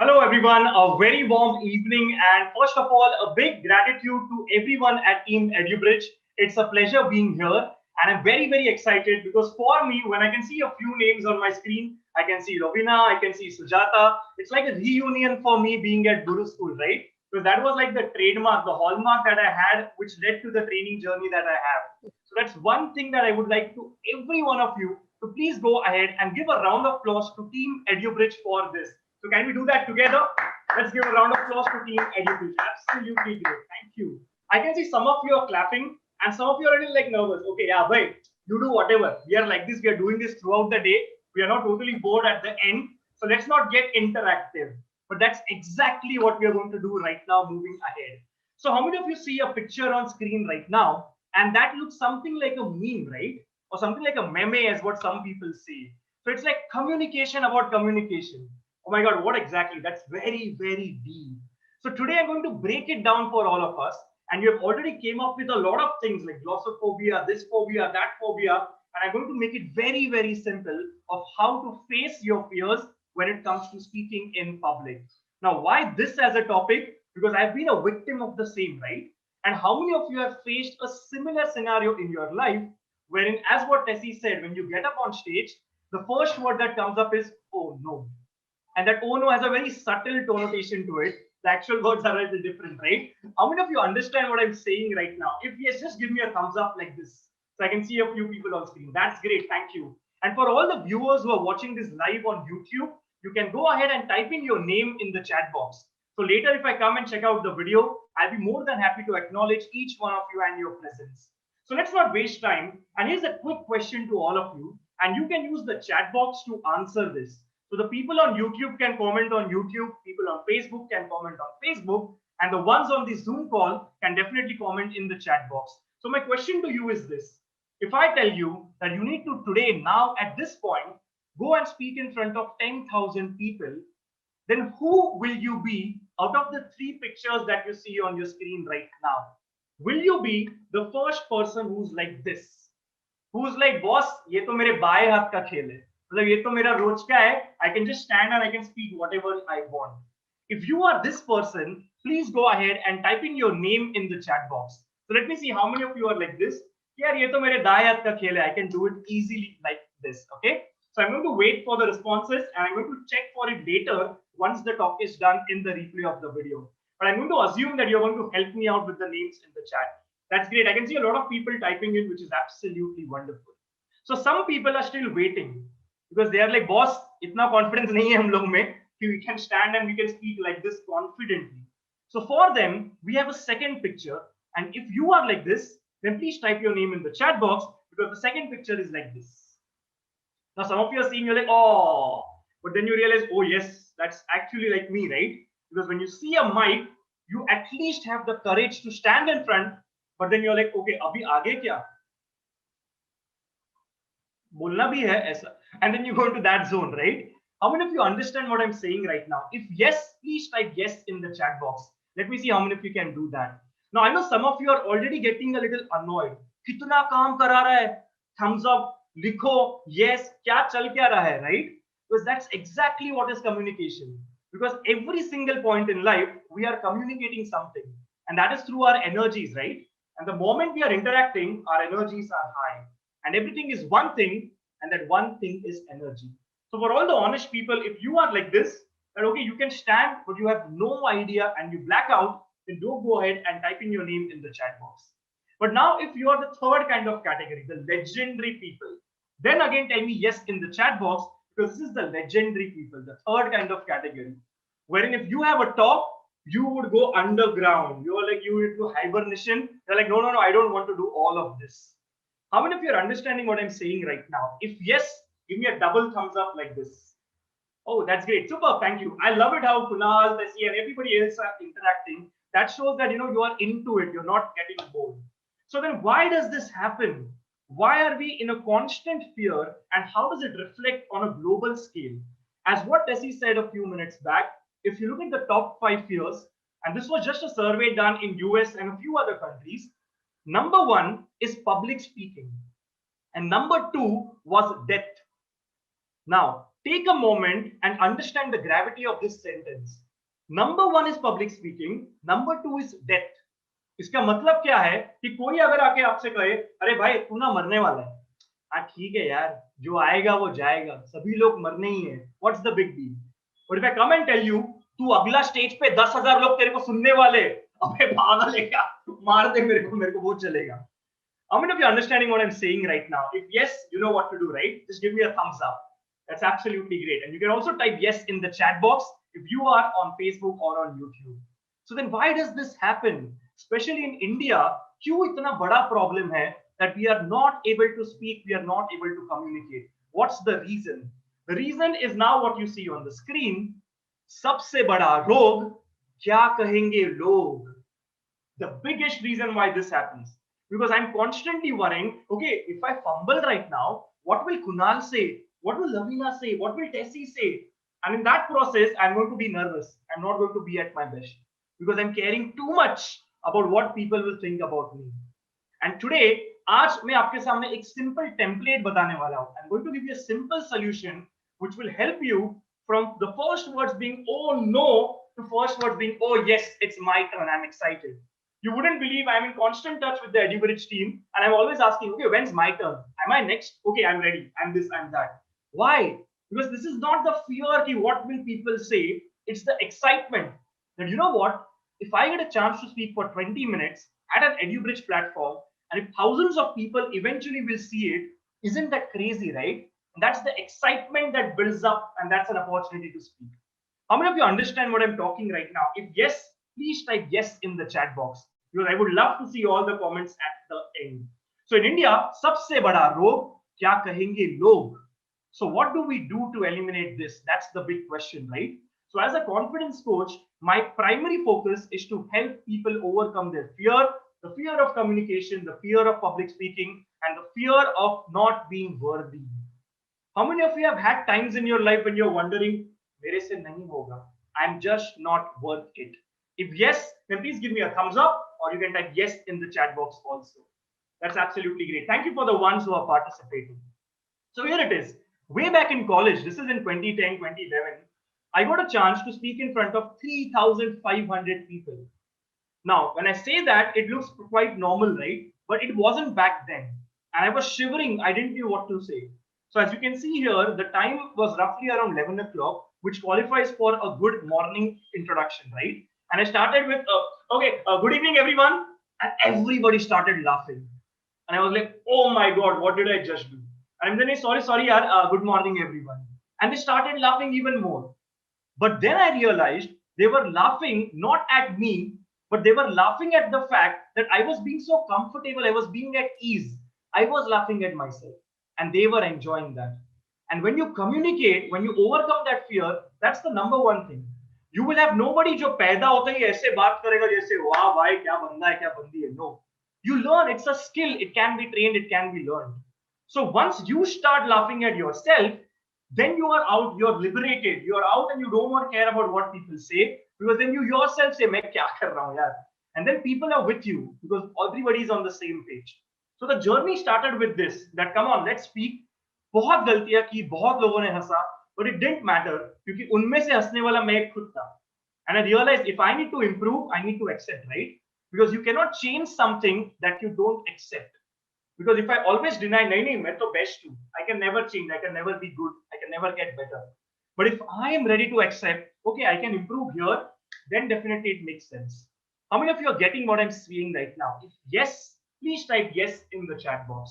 Hello everyone, a very warm evening, and first of all a big gratitude to everyone at Team EduBridge. It's a pleasure being here and I'm very excited because for me when I can see a few names on my screen, I can see Rovina, I can see Sujata. It's like a reunion for me being at Guru School, right? Because that was like the trademark, the hallmark that I had which led to the training journey that I have. So that's one thing that I would like to every one of you to please go ahead and give a round of applause to Team EduBridge for this. So can we do that together? Let's give a round of applause to Team EduBridge. Absolutely great. Thank you. I can see some of you are clapping and some of you are a little like nervous. Okay, yeah, Abhay, you do whatever. We are like this. We are doing this throughout the day. We are not totally bored at the end. So let's not get interactive. But that's exactly what we are going to do right now moving ahead. So how many of you see a picture on screen right now and that looks something like a meme, right? Or something like a meme as what some people say. So it's like communication about communication. Oh my God, what exactly? That's very deep. So today I'm going to break it down for all of us. And you have already came up with a lot of things like glossophobia, this phobia, that phobia. And I'm going to make it very simple of how to face your fears when it comes to speaking in public. Now, why this as a topic? Because I've been a victim of the same, right? And how many of you have faced a similar scenario in your life wherein, as what Tessie said, when you get up on stage, the first word that comes up is, oh no. And that oh no has a very subtle connotation to it. The actual words are a little different, right? How many of you understand what I'm saying right now? If yes, just give me a thumbs up like this. So I can see a few people on screen. That's great. Thank you. And for all the viewers who are watching this live on YouTube, you can go ahead and type in your name in the chat box. So later, if I come and check out the video, I'll be more than happy to acknowledge each one of you and your presence. So let's not waste time. And here's a quick question to all of you. And you can use the chat box to answer this. So the people on YouTube can comment on YouTube, people on Facebook can comment on Facebook, and the ones on the Zoom call can definitely comment in the chat box. So my question to you is this. If I tell you that you need to today, now at this point, go and speak in front of 10,000 people, then who will you be out of the three pictures that you see on your screen right now? Will you be the first person who's like this? Who's like, boss, ये तो मेरे बाएं हाथ का खेल है. मतलब ये तो मेरा रोज का है. I can just stand and I can speak whatever I want. If you are this person, please go ahead and type in your name in the chat box. So let me see how many of you are like this. यार ये तो मेरे दाएं हाथ का खेल है. I can do it easily like this. Okay. So I'm going to wait for the responses and I'm going to check for it later once the talk is done in the replay of the video. But I'm going to assume that you're going to help me out with the names in the chat. That's great. I can see a lot of people typing in, which is absolutely wonderful. So some people are still waiting because they are like, boss, itna confidence nahi hai hum log mein ki we can stand and we can speak like this confidently. So for them, we have a second picture. And if you are like this, then please type your name in the chat box because the second picture is like this. Now, some of you are seeing, you're like, oh, but then you realize, oh, yes, that's actually like me, right? Because when you see a mic, you at least have the courage to stand in front, but then you're like, okay, abhi aage kya? Bolna bhi hai aisa. And then you go into that zone, right? How many of you understand what I'm saying right now? If yes, please type yes in the chat box. Let me see how many of you can do that. Now, I know some of you are already getting a little annoyed. Kitna kaam kara raha hai? Thumbs up. Likho, yes, kya chal kya raha hai, right? Because that's exactly what is communication. Because every single point in life, we are communicating something. And that is through our energies, right? And the moment we are interacting, our energies are high. And everything is one thing, and that one thing is energy. So for all the honest people, if you are like this, that okay, you can stand, but you have no idea and you black out, then don't go ahead and type in your name in the chat box. But now if you are the third kind of category, the legendary people, then again tell me yes in the chat box because this is the legendary people, the third kind of category. Wherein if you have a talk, you would go underground. You're like, you would do hibernation. They're like, no, I don't want to do all of this. How many of you are understanding what I'm saying right now? If yes, give me a double thumbs up like this. Oh, that's great. Super. Thank you. I love it how Kunal, Tessie, and everybody else are interacting. That shows that, you are into it. You're not getting bored. So then why does this happen? Why are we in a constant fear and how does it reflect on a global scale? As what Tessie said a few minutes back, if you look at the top 5 fears, and this was just a survey done in US and a few other countries, number 1 is public speaking and number 2 was death. Now, Take a moment and understand the gravity of this sentence. Number one is public speaking. Number two is death. इसका मतलब क्या है कि कोई अगर आके आपसे कहे अरे भाई तू ना मरने वाला है, हाँ ठीक है यार, जो आएगा वो जाएगा, सभी लोग मरने ही है, what's the big deal. But if I come and tell you to अगला स्टेज पे 10,000 लोग तेरे को सुनने वाले, अबे पागल है क्या, मार दे मेरे को वो चलेगा. How many of you are understanding what I'm saying right now? If yes, you know what to do, right? Just give me a thumbs up. That's absolutely great. And you can also type yes in the chat box if you are on Facebook or on YouTube. So then why does this happen? Especially in India, क्यों इतना बड़ा problem है that we are not able to speak, we are not able to communicate? What's the reason? The reason is now what you see on the screen. सबसे बड़ा रोग, क्या कहेंगे लोग? The biggest reason why this happens. Because I'm constantly worrying, okay, if I fumble right now, what will Kunal say? What will Lavina say? What will Tessie say? And in that process, I'm going to be nervous. I'm not going to be at my best because I'm caring too much about what people will think about me. And today, आज मैं आपके सामने एक simple template बताने वाला हूँ. I'm going to give you a simple solution which will help you from the first words being oh no to first words being oh yes, it's my turn, I'm excited. You wouldn't believe I'm in constant touch with the EduBridge team and I'm always asking, okay, when's my turn? Am I next? Okay, I'm ready. I'm this, I'm that. Why? Because this is not the fear ki what will people say. It's the excitement that, you know what? If I get a chance to speak for 20 minutes at an EduBridge platform and if thousands of people eventually will see it, isn't that crazy, right? And that's the excitement that builds up and that's an opportunity to speak. How many of you understand what I'm talking right now? If yes, please type yes in the chat box. Because I would love to see all the comments at the end. So in India, सबसे बड़ा रोग क्या कहेंगे लोग? So what do we do to eliminate this? That's the big question, right? So as a confidence coach, my primary focus is to help people overcome their fear, the fear of communication, the fear of public speaking, and the fear of not being worthy. How many of you have had times in your life when you're wondering, मेरे से नहीं होगा, I'm just not worth it? If yes, then please give me a thumbs up or you can type yes in the chat box also. That's absolutely great. Thank you for the ones who are participating. So here it is. Way back in college, this is in 2010, 2011, I got a chance to speak in front of 3,500 people. Now, when I say that, it looks quite normal, right? But it wasn't back then. And I was shivering. I didn't know what to say. So as you can see here, the time was roughly around 11 o'clock, which qualifies for a good morning introduction, right? And I started with, good evening, everyone. And everybody started laughing. And I was like, oh my God, what did I just do? And then I, sorry, yaar, good morning, everyone. And they started laughing even more. But then I realized they were laughing not at me, but they were laughing at the fact that I was being so comfortable, I was being at ease. I was laughing at myself and they were enjoying that. And when you communicate, when you overcome that fear, that's the number one thing. You will have nobody जो पैदा होता ही ऐसे बात करेगा जैसे वाह भाई क्या बंदा है क्या बंदी है. No, you learn. It's a skill. It can be trained. It can be learned. So once you start laughing at yourself, then you are out. You're liberated. You're out, and you don't more care about what people say because then you yourself say मैं क्या कर रहा हूँ यार, and then people are with you because everybody is on the same page. So the journey started with this. That come on, let's speak. बहुत गलतियां की, बहुत लोगों ने हंसा, but it didn't matter क्योंकि उनमें से हंसने वाला मैं खुद था. And I realized if I need to improve, I need to accept, right? Because you cannot change something that you don't accept. Because if I always deny, nahi, मैं तो best हूँ, I can never change, I can never be good, I can never get better. But if I am ready to accept, okay, I can improve here, then definitely it makes sense. How many of you are getting what I'm saying right now? If yes, please type yes in the chat box.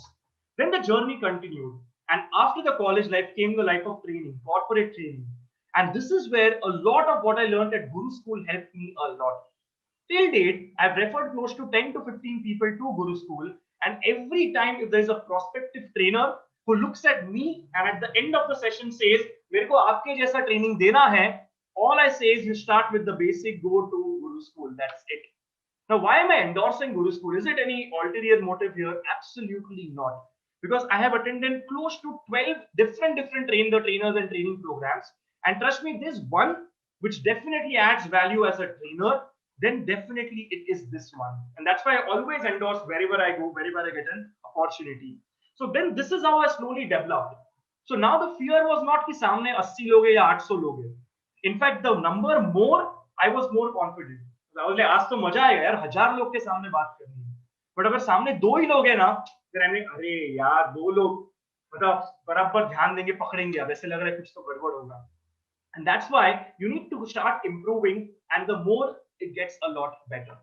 Then the journey continued. And after the college life came the life of training, corporate training. And this is where a lot of what I learned at Guru School helped me a lot. Till date, I've referred close to 10 to 15 people to Guru School. And every time if there's a prospective trainer who looks at me and at the end of the session says, मेरे को आपके जैसा training देना है, all I say is you start with the basic, go to Guru School. That's it. Now, why am I endorsing Guru School? Is it any ulterior motive here? Absolutely not. Because I have attended close to 12 different trainers and training programs. And trust me, this one which definitely adds value as a trainer, then definitely it is this one. And that's why I always endorse wherever I go, wherever I get an opportunity. So then this is how I slowly developed. So now the fear was not कि सामने 80 लोग हैं या 800 लोग हैं. In fact, the number more, I was more confident. I was like, आज तो मजा आएगा यार, 1000 लोग के सामने बात करनी है. But अगर सामने 2 ही लोग हैं ना, फिर हमें अरे यार 2 लोग मतलब बराबर ध्यान देंगे, पकड़ेंगे, अब ऐसे लग रहा है कुछ तो गड़बड़ होगा. And that's why you need to start improving, and the more it gets a lot better.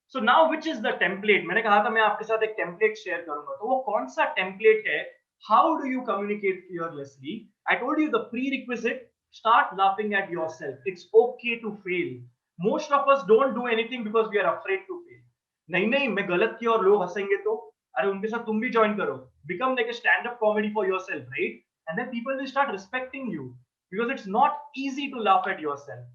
So now which is the template? मैंने कहा था मैं आपके साथ एक template share करूंगा. तो वो कौन सा template है? How do you communicate fearlessly? I told you the prerequisite. Start laughing at yourself. It's okay to fail. Most of us don't do anything because we are afraid to fail. नहीं नहीं मैं गलत किया और लोग हंसेंगे तो अरे उनके साथ तुम भी join करो. Become like a stand-up comedy for yourself, right? And then people will start respecting you because it's not easy to laugh at yourself.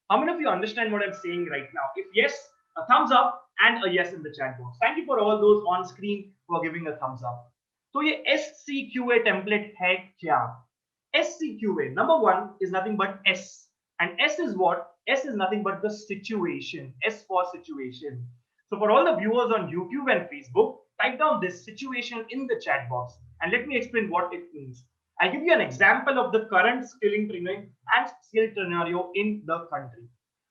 How many of you understand what I'm saying right now? If yes, a thumbs up and a yes in the chat box. Thank you for all those on screen who are giving a thumbs up. So ये SCQA template है क्या? SCQA number 1 is nothing but S, and S is what? S is nothing but the situation. S for situation. So for all the viewers on YouTube and Facebook, type down this situation in the chat box and let me explain what it means. I'll give you an example of the current skilling training and skill scenario in the country.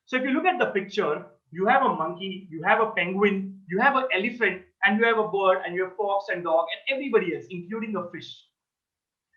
So if you look at the picture, you have a monkey, you have a penguin, you have an elephant, and you have a bird, and you have fox and dog, and everybody else, including a fish.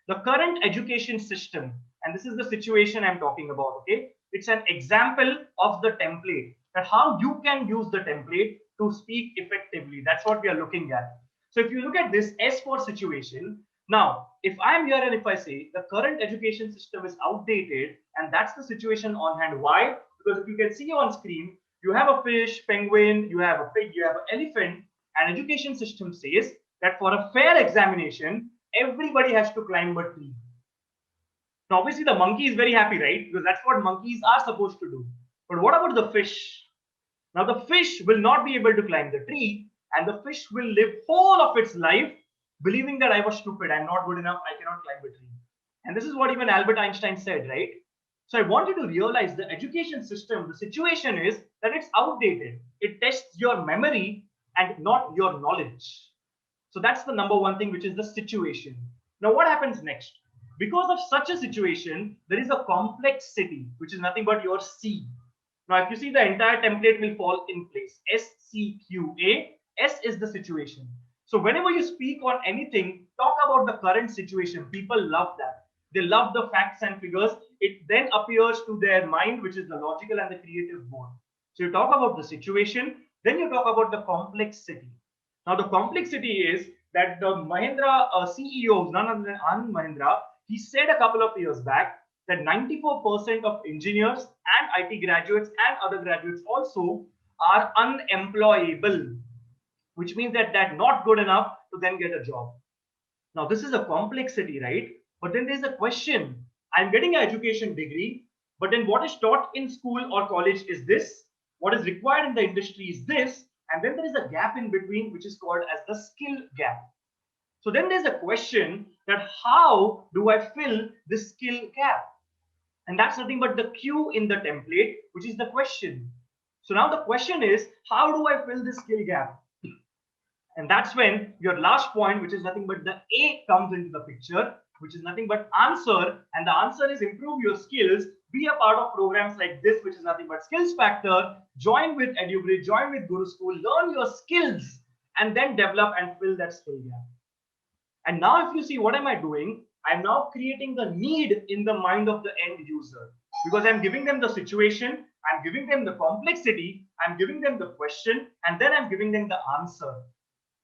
The current education system, and this is the situation I'm talking about, okay? It's an example of the template, that how you can use the template to speak effectively. That's what we are looking at. So if you look at this S for situation, now, if I'm here and if I say the current education system is outdated, and that's the situation on hand, why? Because if you can see on screen, you have a fish, penguin, you have a pig, you have an elephant, and education system says that for a fair examination, everybody has to climb a tree. Now, obviously, the monkey is very happy, right? Because that's what monkeys are supposed to do. But what about the fish? Now, the fish will not be able to climb the tree, and the fish will live whole of its life believing that I was stupid, I'm not good enough, I cannot climb a tree. And this is what even Albert Einstein said, right? So I want you to realize the education system, the situation is that it's outdated. It tests your memory and not your knowledge. So that's the number 1 thing, which is the situation. Now, what happens next? Because of such a situation, there is a complexity, which is nothing but your C. Now, if you see, the entire template will fall in place. SCQA. S is the situation. So whenever you speak on anything, talk about the current situation. People love that. They love the facts and figures. It then appears to their mind, which is the logical and the creative board. So you talk about the situation, then you talk about the complexity. Now the complexity is that the Mahindra CEO, none other than Anand Mahindra, he said a couple of years back that 94% of engineers and IT graduates and other graduates also are unemployable, which means that they're not good enough to then get a job. Now, this is a complexity, right? But then there's a question. I'm getting an education degree, but then what is taught in school or college is this. What is required in the industry is this. And then there is a gap in between, which is called as the skill gap. So then there's a question that how do I fill this skill gap? And that's nothing but the Q in the template, which is the question. So now the question is, how do I fill this skill gap? And that's when your last point, which is nothing but the A, comes into the picture, which is nothing but answer. And the answer is improve your skills, be a part of programs like this, which is nothing but Skills Factor, join with EduBridge, join with GuruSchool, learn your skills, and then develop and fill that skill gap. And now if you see, what am I doing? I'm now creating the need in the mind of the end user, because I'm giving them the situation, I'm giving them the complexity, I'm giving them the question, and then I'm giving them the answer.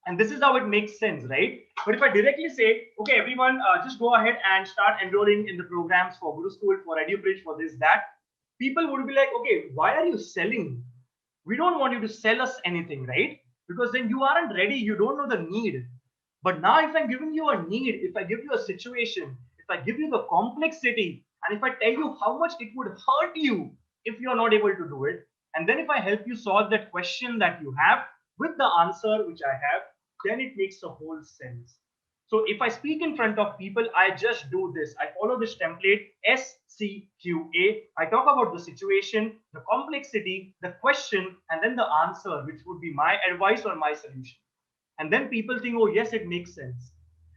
And this is how it makes sense, right? But if I directly say, okay, everyone, just go ahead and start enrolling in the programs for GuruSchool, for EduBridge, for this, that, people would be like, okay, why are you selling? We don't want you to sell us anything, right? Because then you aren't ready, you don't know the need. But now if I'm giving you a need, if I give you a situation, if I give you the complexity, and if I tell you how much it would hurt you if you're not able to do it, and then if I help you solve that question that you have with the answer which I have, then it makes a whole sense. So if I speak in front of people, I just do this. I follow this template, SCQA. I talk about the situation, the complexity, the question, and then the answer, which would be my advice or my solution. And then people think, oh, yes, it makes sense.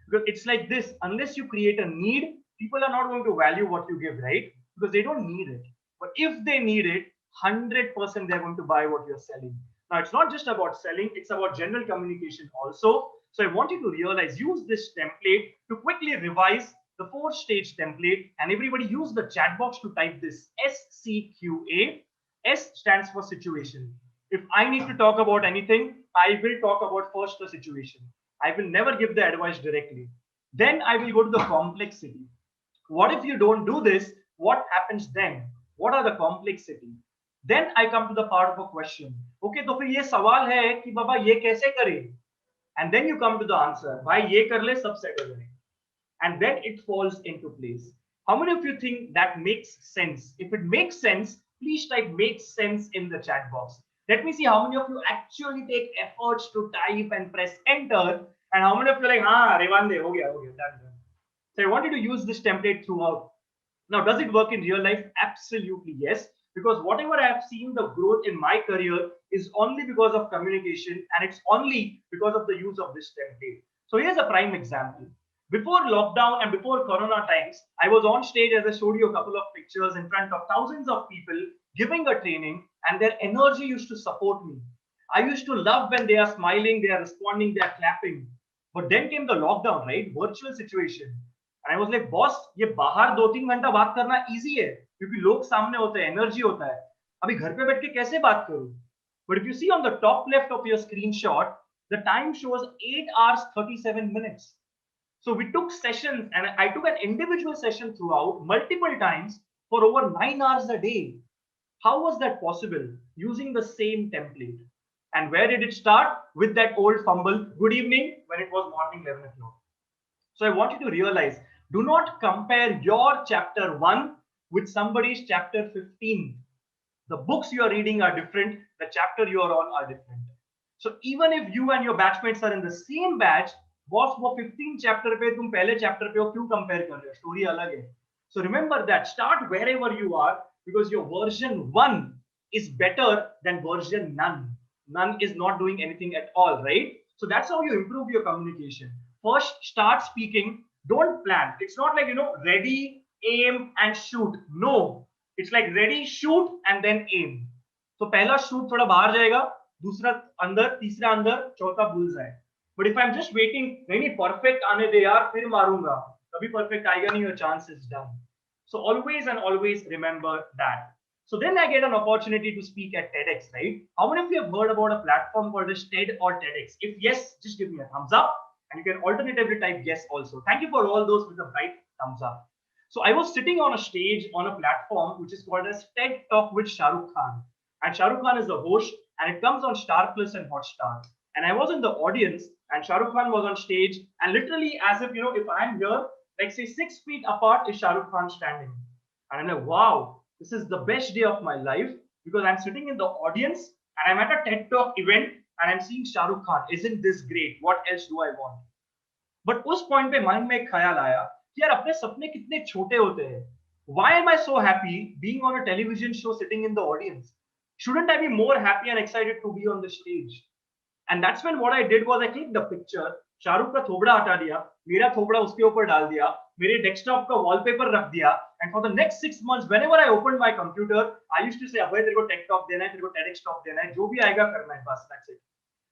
Because it's like this, unless you create a need, people are not going to value what you give, right? Because they don't need it. But if they need it, 100% they're going to buy what you're selling. Now, it's not just about selling, it's about general communication also. So I want you to realize, use this template to quickly revise the 4-stage template, and everybody use the chat box to type this SCQA. S stands for situation. If I need to talk about anything, I will talk about first the situation. I will never give the advice directly. Then I will go to the complexity. What if you don't do this? What happens then? What are the complexity? Then I come to the part of a question. Okay, तो फिर ये सवाल है कि बाबा ये कैसे करे? And then you come to the answer. भाई ये कर ले सब settle करें. And then it falls into place. How many of you think that makes sense? If it makes sense, please type makes sense in the chat box. Let me see how many of you actually take efforts to type and press enter, and how many of you are like, हाँ रेवांदे हो गया done. So I want you to use this template throughout. Now, does it work in real life? Absolutely yes. Because whatever I have seen the growth in my career is only because of communication, and it's only because of the use of this template. So here's a prime example. Before lockdown and before Corona times, I was on stage, as I showed you a couple of pictures, in front of thousands of people giving a training, and their energy used to support me. I used to love when they are smiling, they are responding, they are clapping. But then came the lockdown, right? Virtual situation. And I was like, boss, ये बाहर 2-3 घंटा बात करना easy है, क्योंकि लोग सामने होते हैं, एनर्जी होता है. अभी घर पे बैठ के कैसे बात करूं? But if you see on the top left of your screenshot, the time shows 8 hours 37 minutes. So we took sessions, and I took an individual session throughout multiple times for over 9 hours a day. How was that possible? Using the same template. And where did it start? With that old fumble, good evening, when it was morning 11 o'clock. So I want you to realize, do not compare your chapter 1 with somebody's chapter 15. The books you are reading are different. The chapter you are on are different. So even if you and your batchmates are in the same batch, boss वो 15 chapter पे तुम पहले chapter पे हो क्यों compare कर रहे हो? Story अलग है. So remember that, start wherever you are, because your version 1 is better than version none. None is not doing anything at all, right? So that's how you improve your communication. First, start speaking. Don't plan. It's not like, ready, aim, and shoot. No, it's like ready, shoot, and then aim. So पहला shoot थोड़ा बाहर जाएगा, दूसरा अंदर, तीसरा अंदर, चौथा bullseye. But if I'm just waiting, नहीं perfect आने दे यार, फिर मारूंगा. कभी perfect आएगा नहीं, your chance is done. So always and always remember that. So then I get an opportunity to speak at TEDx, right? How many of you have heard about a platform called as TED or TEDx? If yes, just give me a thumbs up. And you can alternatively type yes also. Thank you for all those with a bright thumbs up. So I was sitting on a stage on a platform which is called as TED Talk with Shah Rukh Khan. And Shah Rukh Khan is the host, and it comes on Star Plus and Hotstar. And I was in the audience, and Shah Rukh Khan was on stage, and literally as if, if I'm here, like say 6 feet apart is Shah Rukh Khan standing. And I'm like, wow, this is the best day of my life, because I'm sitting in the audience and I'm at a TED Talk event and I'm seeing Shah Rukh Khan. Isn't this great? What else do I want? But उस point पे mind में एक ख्याल आया कि यार अपने सपने कितने छोटे होते हैं. Why am I so happy being on a television show sitting in the audience? Shouldn't I be more happy and excited to be on the stage? And that's when what I did was I clicked the picture. Shahrukh का थोबड़ा हटा दिया, मेरा थोबड़ा उसके ऊपर डाल दिया, मेरे desktop का वॉलपेपर रख दिया, and for the next 6 months whenever I opened my computer I used to say अभय तेरे को टेक टॉक देना है, तेरे को टेडx टॉक देना है, जो भी आएगा करना है, बस that's it.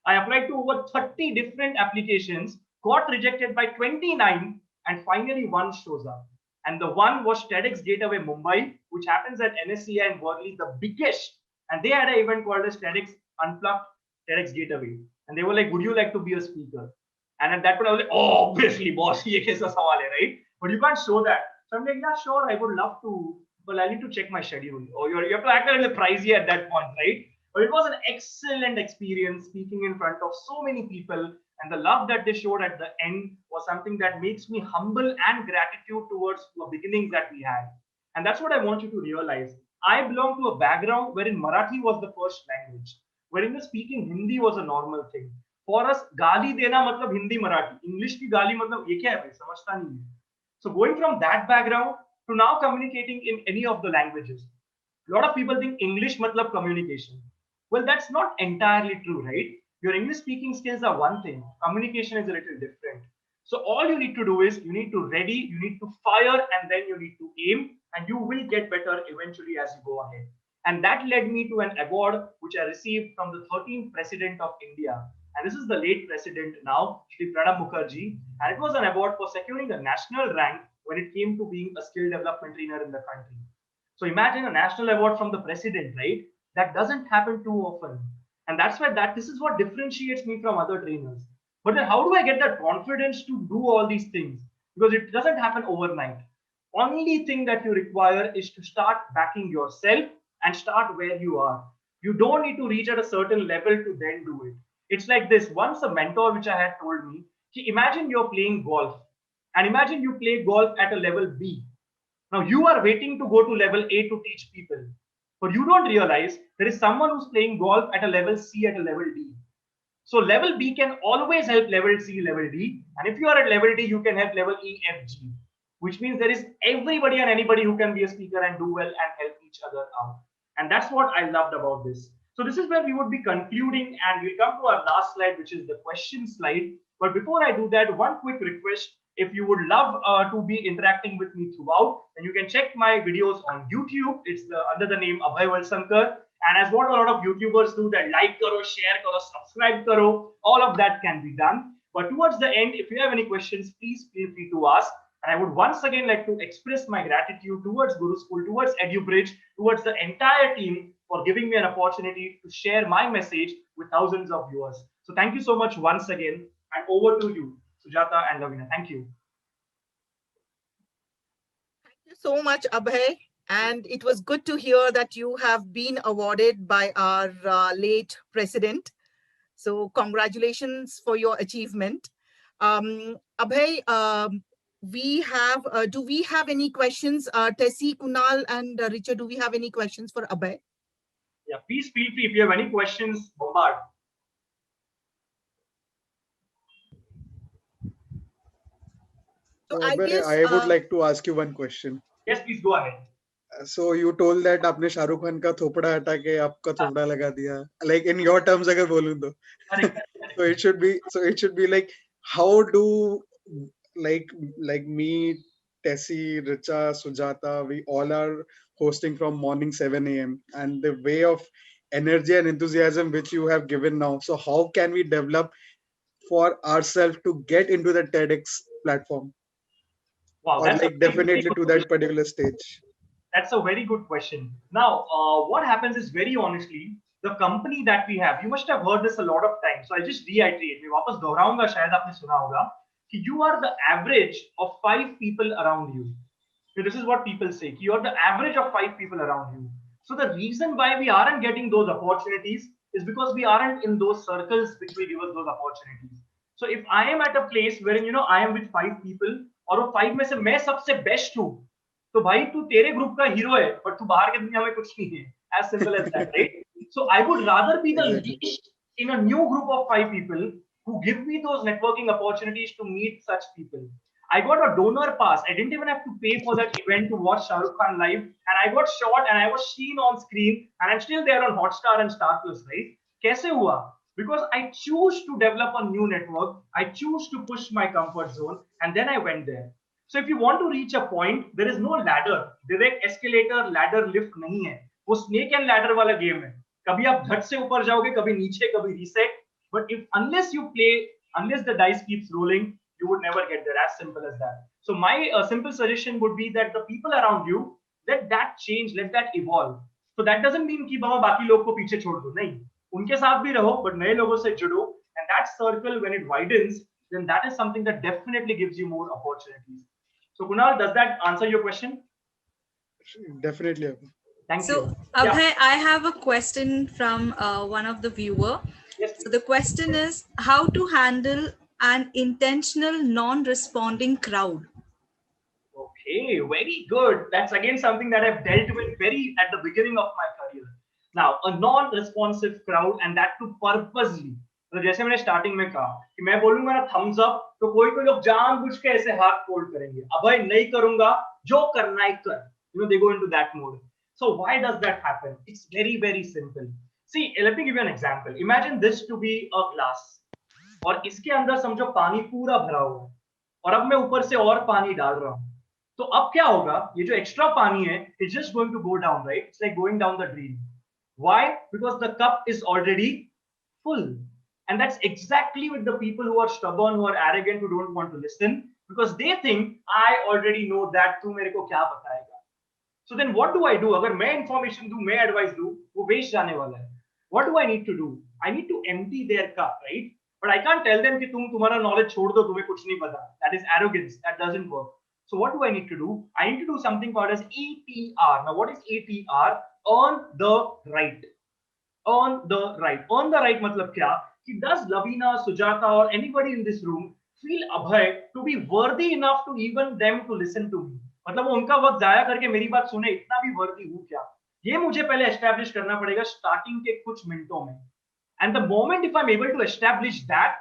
I applied to over 30 different applications, got rejected by 29, and finally one shows up. And the one was TEDx Gateway Mumbai, which happens at NSCI and Worli, the biggest. And they had an event called as TEDx Unplugged, TEDx Gateway. And they were like, would you like to be a speaker? And at that point, I was like, oh, obviously, boss, ye kaisa sawal hai, right? But you can't show that. So I'm like, yeah, sure, I would love to, but I need to check my schedule. Or you have to act a little pricey at that point, right? But it was an excellent experience speaking in front of so many people. And the love that they showed at the end was something that makes me humble and gratitude towards the beginnings that we had. And that's what I want you to realize. I belong to a background wherein Marathi was the first language, wherein the speaking Hindi was a normal thing. For us, गाली देना मतलब Hindi Marathi, English की गाली मतलब ये क्या है भाई, समझता नहीं है. So going from that background to now communicating in any of the languages, a lot of people think English matlab communication. Well, that's not entirely true, right? Your English speaking skills are one thing, communication is a little different. So all you need to do is you need to ready, you need to fire, and then you need to aim, and you will get better eventually as you go ahead. And that led me to an award which I received from the 13th president of India. And this is the late president now, Shri Pranab Mukherjee. And it was an award for securing the national rank when it came to being a skill development trainer in the country. So imagine a national award from the president, right? That doesn't happen too often. And that's why this is what differentiates me from other trainers. But then how do I get that confidence to do all these things? Because it doesn't happen overnight. Only thing that you require is to start backing yourself and start where you are. You don't need to reach at a certain level to then do it. It's like this. Once a mentor which I had told me, imagine you're playing golf, and imagine you play golf at a level B. Now you are waiting to go to level A to teach people. But you don't realize there is someone who's playing golf at a level C, at a level D. So level B can always help level C, level D. And if you are at level D, you can help level E, F, G. Which means there is everybody and anybody who can be a speaker and do well and help each other out. And that's what I loved about this. So this is where we would be concluding, and we'll come to our last slide, which is the question slide. But before I do that, one quick request. If you would love to be interacting with me throughout, then you can check my videos on YouTube. It's under the name Abhay Valsangkar. And as what a lot of YouTubers do, that like karo, share karo, subscribe karo, all of that can be done. But towards the end, if you have any questions, please feel free to ask. And I would once again like to express my gratitude towards GuruSchool, towards EduBridge, towards the entire team for giving me an opportunity to share my message with thousands of viewers. So thank you so much once again, and over to you, Sujata and Lavina. Thank you. Thank you so much, Abhay. And it was good to hear that you have been awarded by our late president. So congratulations for your achievement. Abhay, do we have any questions? Tessie, Kunal, and Richard, do we have any questions for Abhay? Yeah, please feel free. If you have any questions, bombard. So I would like to ask you one question. Yes, please go ahead. So you told that आपने शाहरुख खान का थोपड़ा हटा के आपका थोपड़ा लगा दिया. Like in your terms, अगर बोलूँ तो. So it should be like, how do like me, Tessie, Richa, Sujata, we all are hosting from morning 7 a.m. and the way of energy and enthusiasm which you have given now. So how can we develop for ourselves to get into the TEDx platform? Wow, or that's like definitely to that particular stage? That's a very good question. Now, what happens is, very honestly, the company that we have, you must have heard this a lot of times. So I'll just reiterate. मैं वापस दोहराऊंगा, शायद आपने सुना होगा कि you are the average of 5 people around you. So this is what people say. You are the average of 5 people around you. So the reason why we aren't getting those opportunities is because we aren't in those circles which will give us those opportunities. So if I am at a place wherein I am with 5 people, और वो 5 में से मैं सबसे best हूँ, तो भाई तू तेरे ग्रुप का हीरो है, पर तू बाहर की दुनिया में कुछ नहीं है. As simple as that, right? So I would rather be the least in a new group of 5 people who give me those networking opportunities to meet such people. I got a donor pass. I didn't even have to pay for that event to watch Shah Rukh Khan live, and I got shot and I was seen on screen, and I'm still there on Hotstar and Star Plus, right? कैसे हुआ? Because I choose to develop a new network. I choose to push my comfort zone, and then I went there. So if you want to reach a point, there is no ladder, direct escalator, ladder, lift नहीं है. वो snake and ladder वाला game है. कभी आप झट से ऊपर जाओगे, कभी नीचे, कभी reset. But unless you play, unless the dice keeps rolling, you would never get there. As simple as that. So my simple suggestion would be that the people around you, let that change, let that evolve. So that doesn't mean कि बाबा बाकी लोग को पीछे छोड़ दो. नहीं, उनके साथ भी रहो, but नए लोगों से जुड़ो. And that circle, when it widens, then that is something that definitely gives you more opportunities. So Kunal, does that answer your question? Definitely. Thank you. So Abhay, I have a question from one of the viewer. Yes, so the question is how to handle an intentional non-responding crowd. Okay, very good. That's again something that I've dealt with very at the beginning of my career. Now, a non-responsive crowd, and that too purposely. तो जैसे मैंने starting में कहा कि मैं बोलूंगा ना Thums up, तो कोई लोग जानबूझ के ऐसे हाथ फोल्ड करेंगे. अभय नहीं करूंगा, जो करना है कर. They go into that mode. So why does that happen? It's very, very simple. See, let me give you an example. Imagine this to be a glass, और इसके अंदर समझो पानी पूरा भरा हुआ है. और अब मैं ऊपर से और पानी डाल रहा हूं, तो अब क्या होगा, ये जो एक्स्ट्रा पानी है it's just going to go down, right? It's like going down the drain. Why? Because the cup is already full. And that's exactly with the people who are stubborn, who are arrogant, who don't want to listen, because they think I already know that, तू मेरे को क्या बताएगा. So then what do I do? अगर मैं information दूं, मैं advice दूं, वो waste जाने वाला है. What do I need to do? I need to empty their cup, right? But I can't tell them कि तुम्हारा knowledge छोड़ दो, तुम्हें कुछ नहीं पता. That is arrogance. That doesn't work. So what do I need to do? I need to do something called as ATR. Now what is ATR? Earn the right. Earn the right. Earn the right मतलब क्या? कि does Lavina, Sujata or anybody in this room feel Abhay to be worthy enough to even them to listen to me? मतलब वो उनका वक्त जाया करके मेरी बात सुने, इतना भी वर्दी हूँ क्या? ये मुझे पहले एस्टैब्लिश करना पड़ेगा स्टार्टिंग के कुछ मिनटों में. And the moment if I am able to establish that,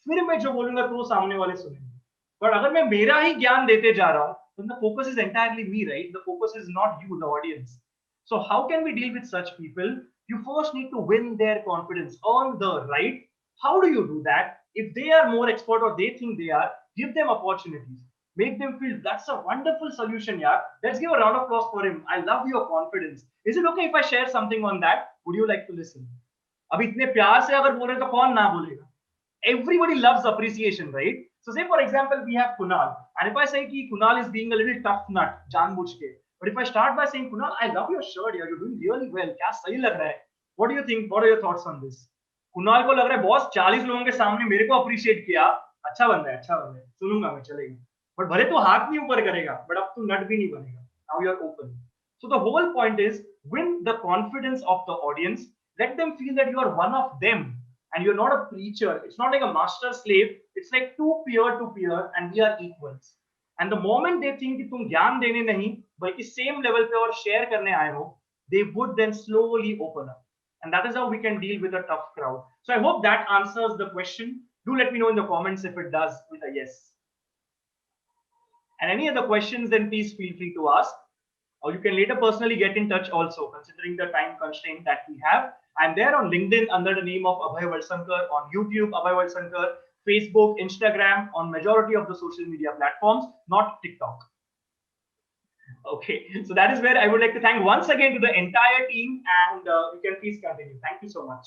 फिर मैं जो बोलूंगा तो सामने वाले सुनेंगे. बट अगर मैं मेरा ही ज्ञान देते जा रहा हूँ, then the focus is entirely me, right? The focus is not you, the audience. So how can we deal with such people? You first need to win their confidence, earn the right. How do you do that? If they are more expert or they think they are, give them opportunities. Make them feel that's a wonderful solution, yeah. Let's give a round of applause for him. I love your confidence. Is it okay if I share something on that? Would you like to listen? अब इतने प्यार से अगर बोले तो कौन ना बोलेगा? Everybody loves appreciation, right? So say for example we have Kunal, and if I say कि Kunal is being a little tough nut, जानबूझ के, but if I start by saying Kunal, I love your shirt, yeah, you're doing really well, क्या सही लग रहा है. What do you think? What are your thoughts on this? Kunal को लग रहा है बॉस 40 लोगों के सामने मेरे को अप्रिशिएट किया, अच्छा बंदा है, अच्छा बंदा है, सुनूंगा मैं, चलेगा. बट भले तो हाथ नहीं ऊपर करेगा, बट अब तू नट भी नहीं बनेगा. Now you are open. So the whole point is win the confidence of the audience. Let them feel that you are one of them and you're not a preacher. It's not like a master slave. It's like two peer to peer and we are equals. And the moment they think कि तुम ज्ञान देने नहीं बल्कि same level पे और share करने आए हो, they would then slowly open up. And that is how we can deal with a tough crowd. So I hope that answers the question. Do let me know in the comments if it does with a yes. And any other questions, then please feel free to ask. Or you can later personally get in touch also, considering the time constraint that we have. I'm there on LinkedIn under the name of Abhay Valsangkar, on YouTube, Abhay Valsangkar, Facebook, Instagram, on majority of the social media platforms, not TikTok. Okay, so that is where I would like to thank once again to the entire team, and you can please continue. Thank you so much.